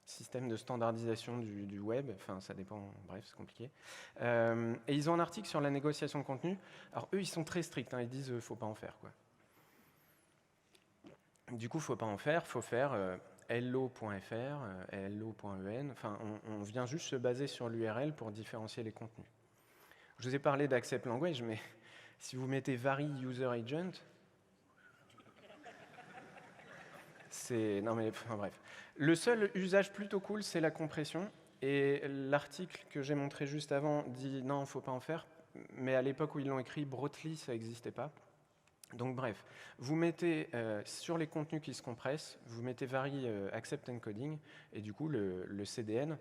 système de standardisation du web, enfin ça dépend, bref, c'est compliqué. Et ils ont un article sur la négociation de contenu. Alors eux, ils sont très stricts, hein, ils disent faut pas en faire, quoi. Du coup, faut pas en faire, faut faire hello.fr, hello.en, enfin on vient juste se baser sur l'URL pour différencier les contenus. Je vous ai parlé d'Accept Language, mais si vous mettez Vary User Agent, Non mais, enfin, bref. Le seul usage plutôt cool, c'est la compression. Et l'article que j'ai montré juste avant dit non, il ne faut pas en faire. Mais à l'époque où ils l'ont écrit, Brotli, ça n'existait pas. Donc bref, vous mettez sur les contenus qui se compressent, vous mettez Vary Accept Encoding, et du coup le CDN,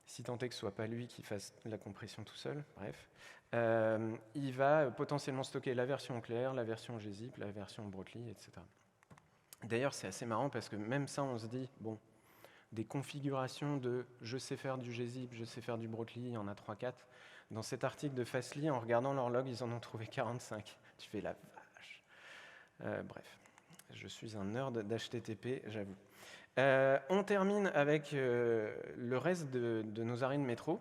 si tant est que ce ne soit pas lui qui fasse la compression tout seul, bref, il va potentiellement stocker la version claire, la version gzip, la version Brotli, etc. D'ailleurs, c'est assez marrant parce que même ça, on se dit, bon, des configurations de je sais faire du gzip, je sais faire du Brotli, il y en a 3-4. Dans cet article de Fastly, en regardant leur log, ils en ont trouvé 45. Tu fais la vache. Bref, je suis un nerd d'HTTP, j'avoue. On termine avec le reste de nos arènes métro.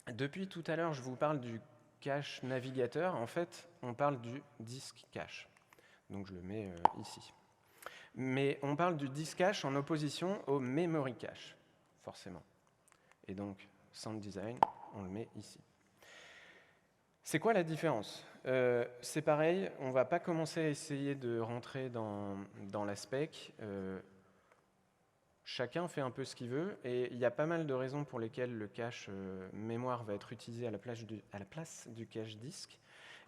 Depuis tout à l'heure, je vous parle du cache navigateur. En fait, on parle du disk cache. Donc je le mets ici. Mais on parle du disk cache en opposition au memory cache, forcément. Et donc, sound design, on le met ici. C'est quoi la différence? C'est pareil, on ne va pas commencer à essayer de rentrer dans la spec. Chacun fait un peu ce qu'il veut, et il y a pas mal de raisons pour lesquelles le cache mémoire va être utilisé à la place du cache disque.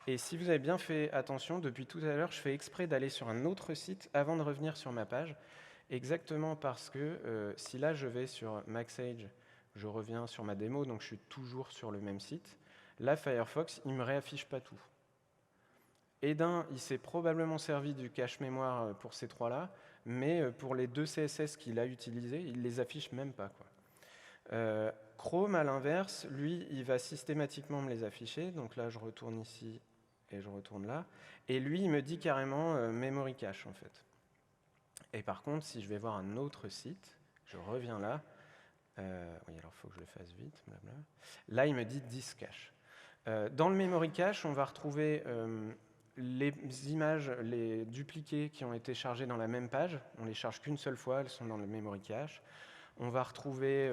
Et si vous avez bien fait attention, depuis tout à l'heure, je fais exprès d'aller sur un autre site avant de revenir sur ma page, exactement parce que si là je vais sur MaxEdge, je reviens sur ma démo, donc je suis toujours sur le même site. Là, Firefox, il ne me réaffiche pas tout. Et il s'est probablement servi du cache mémoire pour ces trois-là, mais pour les deux CSS qu'il a utilisés, il ne les affiche même pas, quoi. Chrome, à l'inverse, lui, il va systématiquement me les afficher. Donc là, je retourne ici et je retourne là. Et lui, il me dit carrément memory cache, en fait. Et par contre, si je vais voir un autre site, je reviens là. Oui, alors il faut que je le fasse vite, blabla. Là, il me dit disk cache. Dans le memory cache, on va retrouver les images, les dupliquées qui ont été chargées dans la même page. On ne les charge qu'une seule fois, elles sont dans le memory cache. On va retrouver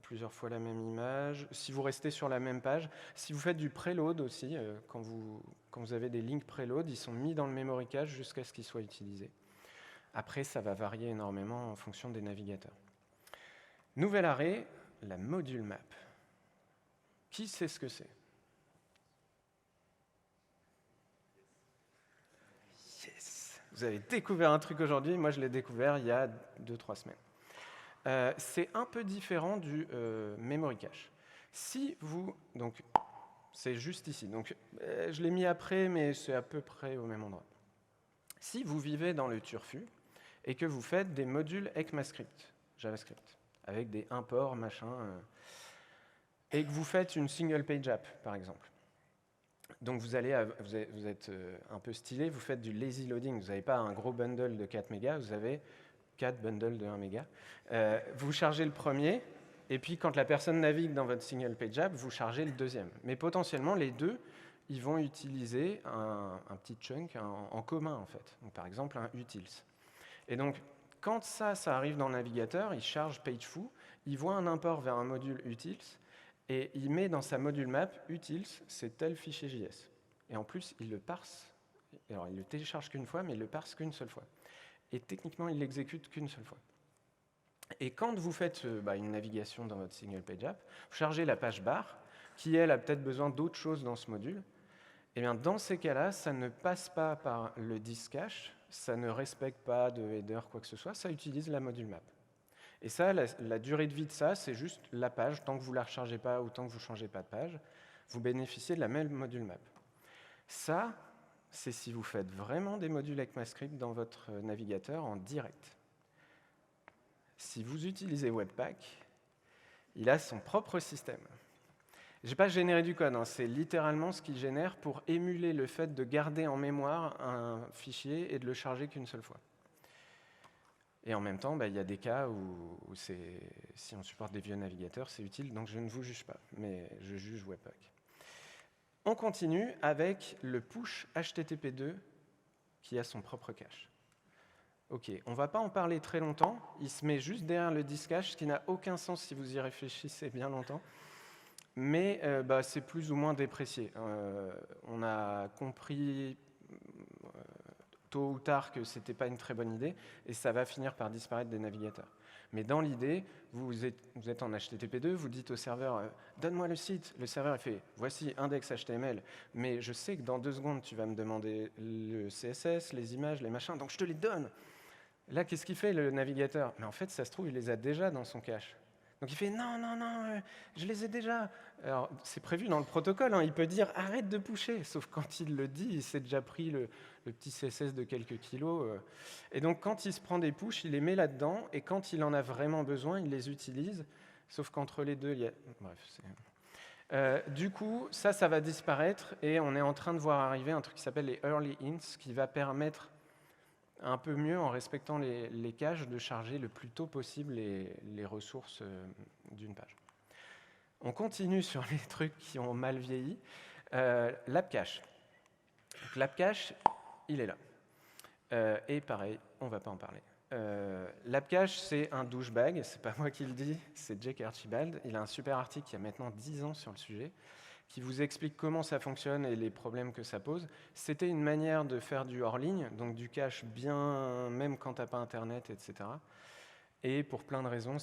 plusieurs fois la même image. Si vous restez sur la même page, si vous faites du preload aussi, quand vous avez des links preload, ils sont mis dans le memory cache jusqu'à ce qu'ils soient utilisés. Après, ça va varier énormément en fonction des navigateurs. Nouvel arrêt, la module map. Qui sait ce que c'est? Yes! Vous avez découvert un truc aujourd'hui, moi je l'ai découvert il y a 2-3 semaines. C'est un peu différent du memory cache. Si vous... Donc, c'est juste ici. Donc, je l'ai mis après, mais c'est à peu près au même endroit. Si vous vivez dans le turfu et que vous faites des modules ECMAScript, JavaScript, avec des imports, machin, et que vous faites une single page app, par exemple. Donc vous êtes un peu stylé, vous faites du lazy loading, vous n'avez pas un gros bundle de 4 mégas, vous avez 4 bundles de 1 méga. Vous chargez le premier, et puis quand la personne navigue dans votre single page app, vous chargez le deuxième. Mais potentiellement, les deux, ils vont utiliser un petit chunk en commun, en fait. Donc, par exemple, un utils. Et donc, quand ça arrive dans le navigateur, il charge pagefoo, il voit un import vers un module utils, et il met dans sa module map utils, c'est tel fichier JS. Et en plus, il le parse. Alors, il le télécharge qu'une fois, mais il le parse qu'une seule fois. Et techniquement, il l'exécute qu'une seule fois. Et quand vous faites une navigation dans votre single page app, vous chargez la page bar, qui elle a peut-être besoin d'autre chose dans ce module. Et bien dans ces cas-là, ça ne passe pas par le disk cache, ça ne respecte pas de header, quoi que ce soit, ça utilise la module map. Et ça, la durée de vie de ça, c'est juste la page, tant que vous ne la rechargez pas ou tant que vous ne changez pas de page, vous bénéficiez de la même module map. Ça, c'est si vous faites vraiment des modules ECMAScript dans votre navigateur en direct. Si vous utilisez Webpack, il a son propre système. Je n'ai pas généré du code, c'est littéralement ce qu'il génère pour émuler le fait de garder en mémoire un fichier et de le charger qu'une seule fois. Et en même temps, il y a des cas où si on supporte des vieux navigateurs, c'est utile, donc je ne vous juge pas, mais je juge Webpack. On continue avec le push HTTP2 qui a son propre cache. Ok, on ne va pas en parler très longtemps, il se met juste derrière le disk cache, ce qui n'a aucun sens si vous y réfléchissez bien longtemps, mais c'est plus ou moins déprécié. On a compris tôt ou tard que ce n'était pas une très bonne idée, et ça va finir par disparaître des navigateurs. Mais dans l'idée, vous êtes en HTTP2, vous dites au serveur donne-moi le site. Le serveur il fait voici index HTML, mais je sais que dans 2 secondes, tu vas me demander le CSS, les images, les machins, donc je te les donne. Là, qu'est-ce qu'il fait le navigateur? Mais en fait, ça se trouve, il les a déjà dans son cache. Donc il fait non, non, non, je les ai déjà. Alors c'est prévu dans le protocole, hein, il peut dire arrête de pusher, sauf quand il le dit, il s'est déjà pris le petit CSS de quelques kilos. Et donc quand il se prend des pushes, il les met là-dedans, et quand il en a vraiment besoin, il les utilise. Sauf qu'entre les deux, il y a. Bref, du coup, ça va disparaître, et on est en train de voir arriver un truc qui s'appelle les early hints, qui va permettre un peu mieux, en respectant les caches, de charger le plus tôt possible les ressources d'une page. On continue sur les trucs qui ont mal vieilli. L'app cache. L'app cache, il est là. Et pareil, on ne va pas en parler. L'app cache, c'est un douchebag, c'est pas moi qui le dis, c'est Jake Archibald. Il a un super article il y a maintenant 10 ans sur le sujet, qui vous explique comment ça fonctionne et les problèmes que ça pose. C'était une manière de faire du hors-ligne, donc du cache bien, même quand tu n'as pas Internet, etc. Et pour plein de raisons,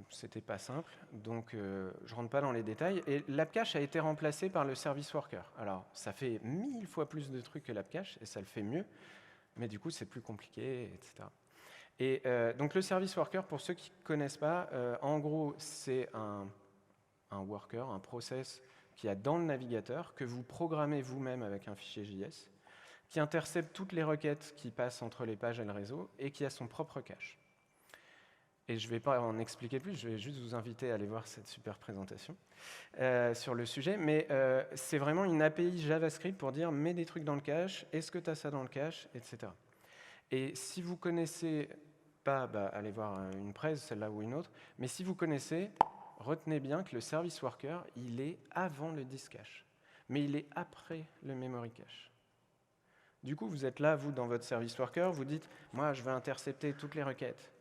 c'était pas simple, donc je ne rentre pas dans les détails. Et l'app cache a été remplacé par le service worker. Alors, ça fait 1000 fois plus de trucs que l'app cache, et ça le fait mieux, mais du coup, c'est plus compliqué, etc. Et donc le service worker, pour ceux qui ne connaissent pas, en gros, c'est un worker, un process qu'il y a dans le navigateur, que vous programmez vous-même avec un fichier JS, qui intercepte toutes les requêtes qui passent entre les pages et le réseau, et qui a son propre cache. Et je ne vais pas en expliquer plus, je vais juste vous inviter à aller voir cette super présentation sur le sujet, mais c'est vraiment une API JavaScript pour dire mets des trucs dans le cache, est-ce que tu as ça dans le cache, etc. Et si vous ne connaissez pas, allez voir une presse, celle-là ou une autre, mais si vous connaissez, retenez bien que le service worker, il est avant le disk cache, mais il est après le memory cache. Du coup, vous êtes là, vous, dans votre service worker, vous dites, moi, je veux intercepter toutes les requêtes.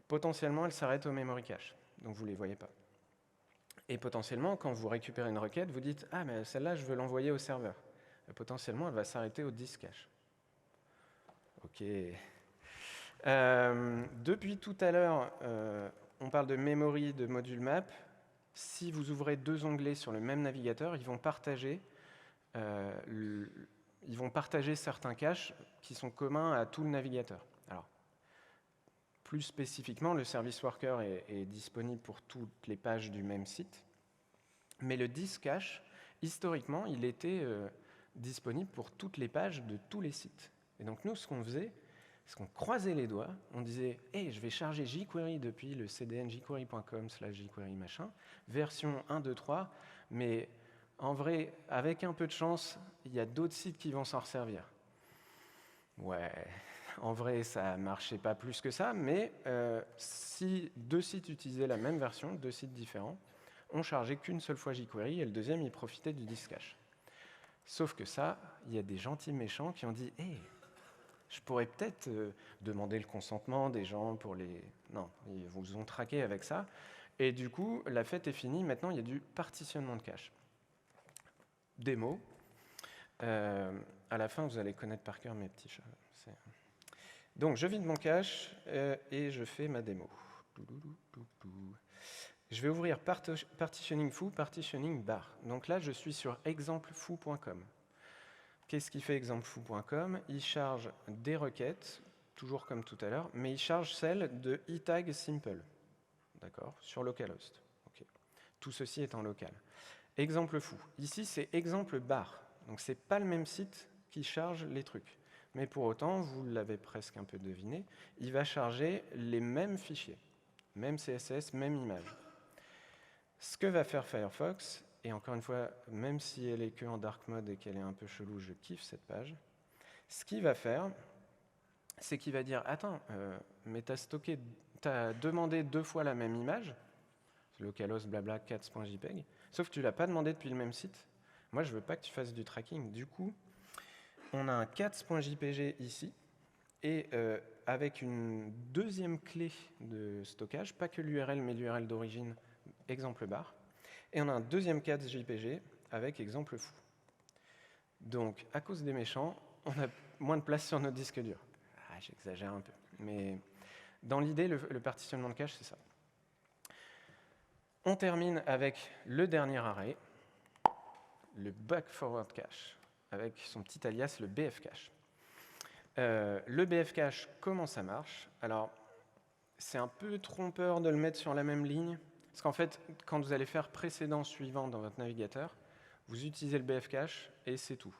Potentiellement, elles s'arrêtent au memory cache, donc vous ne les voyez pas. Et potentiellement, quand vous récupérez une requête, vous dites, ah, mais celle-là, je veux l'envoyer au serveur. Et potentiellement, elle va s'arrêter au disk cache. OK. Depuis tout à l'heure, on parle de memory, de module map. Si vous ouvrez 2 onglets sur le même navigateur, ils vont partager certains caches qui sont communs à tout le navigateur. Alors, plus spécifiquement, le service worker est disponible pour toutes les pages du même site, mais le disk cache, historiquement, il était disponible pour toutes les pages de tous les sites. Et donc nous, ce qu'on faisait, c'est qu'on croisait les doigts, on disait hey, je vais charger jQuery depuis le cdn jQuery.com/jQuery machin, version 1, 2, 3, mais en vrai, avec un peu de chance, il y a d'autres sites qui vont s'en resservir. Ouais, en vrai, ça ne marchait pas plus que ça, mais si 2 sites utilisaient la même version, 2 sites différents, on chargeait qu'une seule fois jQuery et le deuxième, il profitait du disk cache. Sauf que ça, il y a des gentils méchants qui ont dit hey, je pourrais peut-être demander le consentement des gens pour les... Non, ils vous ont traqué avec ça. Et du coup, la fête est finie. Maintenant, il y a du partitionnement de cache. Démo. À la fin, vous allez connaître par cœur mes petits chats. Donc, je vide mon cache et je fais ma démo. Je vais ouvrir partitioning foo, partitioning bar. Donc là, je suis sur exemplefoo.com. Qu'est-ce qu'il fait exemplefoo.com? Il charge des requêtes, toujours comme tout à l'heure, mais il charge celle de etag simple, d'accord, sur localhost. Okay. Tout ceci est en local. Exemple foo. Ici, c'est exemple bar. Donc, ce n'est pas le même site qui charge les trucs. Mais pour autant, vous l'avez presque un peu deviné, il va charger les mêmes fichiers, même CSS, même image. Ce que va faire Firefox, et encore une fois, même si elle est que en dark mode et qu'elle est un peu chelou, je kiffe cette page, ce qu'il va faire, c'est qu'il va dire « Attends, mais t'as demandé 2 fois la même image, localhost blabla cats.jpg, sauf que tu ne l'as pas demandé depuis le même site. Moi, je ne veux pas que tu fasses du tracking. Du coup, on a un cats.jpg ici, et avec une deuxième clé de stockage, pas que l'URL, mais l'URL d'origine, exemple bar, et on a un deuxième cats.jpg avec exemple foo. Donc, à cause des méchants, moins de place sur notre disque dur. Ah, j'exagère un peu. Mais dans l'idée, le partitionnement de cache, c'est ça. On termine avec le dernier array, le back forward cache, avec son petit alias, le BF cache. Le BF cache, comment ça marche? Alors, c'est un peu trompeur de le mettre sur la même ligne, parce qu'en fait, quand vous allez faire précédent, suivant dans votre navigateur, vous utilisez le BF cache et c'est tout.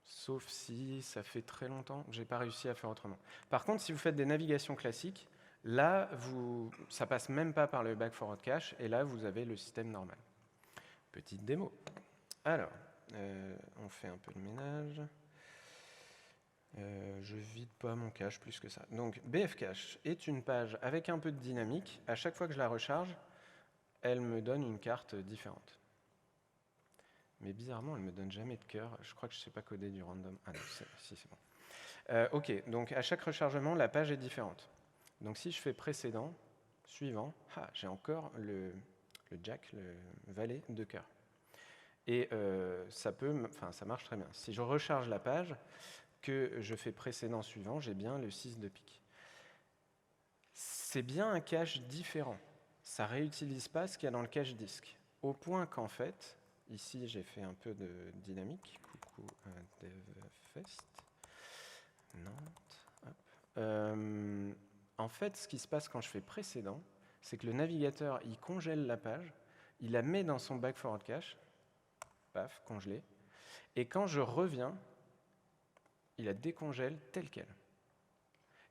Sauf si ça fait très longtemps que je n'ai pas réussi à faire autrement. Par contre, si vous faites des navigations classiques, là, ça passe même pas par le back forward cache, et là, vous avez le système normal. Petite démo. Alors, on fait un peu de ménage. Je vide pas mon cache plus que ça. Donc, BF cache est une page avec un peu de dynamique. À chaque fois que je la recharge, elle me donne une carte différente. Mais bizarrement, elle ne me donne jamais de cœur. Je crois que je ne sais pas coder du random. Ah non, si, c'est bon. Ok, donc à chaque rechargement, la page est différente. Donc si je fais précédent, suivant, j'ai encore le jack, le valet de cœur. Et ça marche très bien. Si je recharge la page, que je fais précédent, suivant, j'ai bien le 6 de pique. C'est bien un cache différent. Ça ne réutilise pas ce qu'il y a dans le cache disque. Au point qu'en fait, ici j'ai fait un peu de dynamique. Coucou DevFest. Nantes. En fait, ce qui se passe quand je fais précédent, c'est que le navigateur, il congèle la page, il la met dans son back forward cache, paf, congelé, et quand je reviens, il la décongèle telle qu'elle.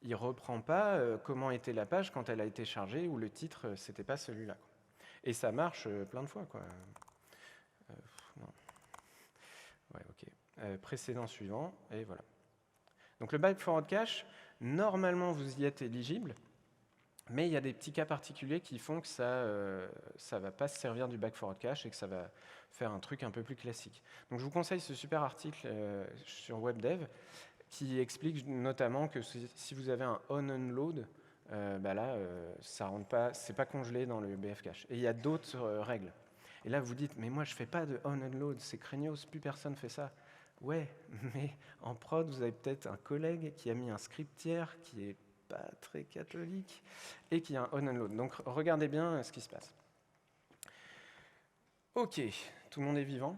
Il ne reprend pas comment était la page quand elle a été chargée, ou le titre, c'était pas celui-là. Et ça marche plein de fois, quoi. Non. Ouais, ok. Précédent, suivant, et voilà. Donc le back forward cache, normalement vous y êtes éligible, mais il y a des petits cas particuliers qui font que ça ne va pas se servir du back forward cache et que ça va faire un truc un peu plus classique. Donc je vous conseille ce super article sur WebDev qui explique notamment que si vous avez un on-unload, ça rentre pas, c'est pas congelé dans le BF cache. Et il y a d'autres règles. Et là vous dites, mais moi je fais pas de on-unload, c'est craignos, plus personne fait ça. Ouais, mais en prod, vous avez peut-être un collègue qui a mis un script tiers qui est pas très catholique et qui a un on-unload. Donc regardez bien ce qui se passe. Ok, tout le monde est vivant?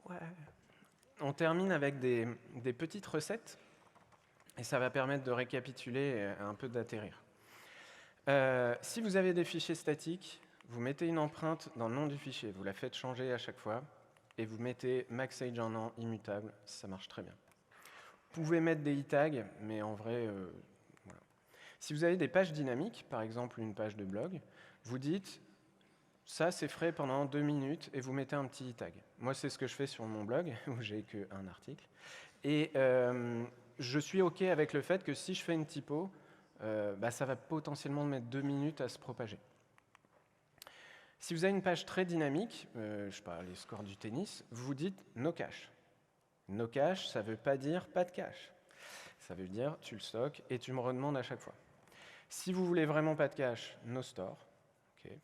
Ouais. On termine avec des petites recettes et ça va permettre de récapituler et un peu d'atterrir. Si vous avez des fichiers statiques, vous mettez une empreinte dans le nom du fichier, vous la faites changer à chaque fois et vous mettez maxage en an immutable, ça marche très bien. Vous pouvez mettre des e-tags, mais en vrai, voilà. Si vous avez des pages dynamiques, par exemple une page de blog, vous dites ça c'est frais pendant 2 minutes et vous mettez un petit e-tag. Moi c'est ce que je fais sur mon blog où j'ai qu'un article. Et je suis OK avec le fait que si je fais une typo, ça va potentiellement mettre 2 minutes à se propager. Si vous avez une page très dynamique, je sais pas, les scores du tennis, vous dites no cache. No cache, ça ne veut pas dire pas de cache. Ça veut dire tu le stockes et tu me redemandes à chaque fois. Si vous voulez vraiment pas de cache, no store. Okay.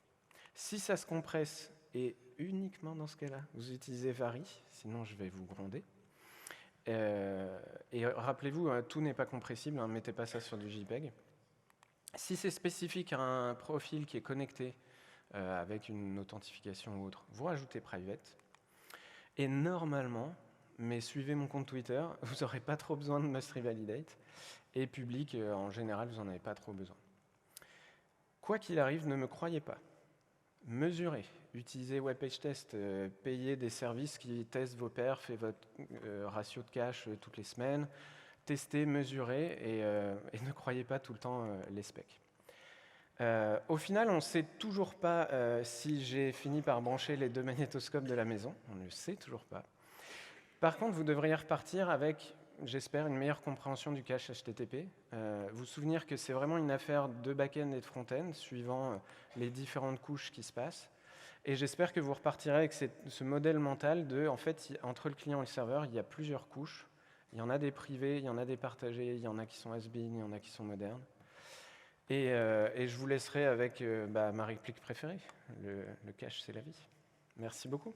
Si ça se compresse, et uniquement dans ce cas-là, vous utilisez vary, sinon je vais vous gronder. Et rappelez-vous, tout n'est pas compressible, ne mettez pas ça sur du JPEG. Si c'est spécifique à un profil qui est connecté avec une authentification ou autre, vous rajoutez private. Et normalement, mais suivez mon compte Twitter, vous n'aurez pas trop besoin de must revalidate. Et public, en général, vous n'en avez pas trop besoin. Quoi qu'il arrive, ne me croyez pas. Mesurez, utilisez WebPageTest, payez des services qui testent vos perfs et votre ratio de cache toutes les semaines. Testez, mesurez et ne croyez pas tout le temps les specs. Au final, on ne sait toujours pas si j'ai fini par brancher les 2 magnétoscopes de la maison. On ne le sait toujours pas. Par contre, vous devriez repartir avec, j'espère, une meilleure compréhension du cache HTTP. Vous souvenir que c'est vraiment une affaire de back-end et de front-end, suivant les différentes couches qui se passent. Et j'espère que vous repartirez avec ce modèle mental de, en fait, entre le client et le serveur, il y a plusieurs couches. Il y en a des privées, il y en a des partagées, il y en a qui sont has-been, il y en a qui sont modernes. Et je vous laisserai avec ma réplique préférée. Le cache, c'est la vie. Merci beaucoup.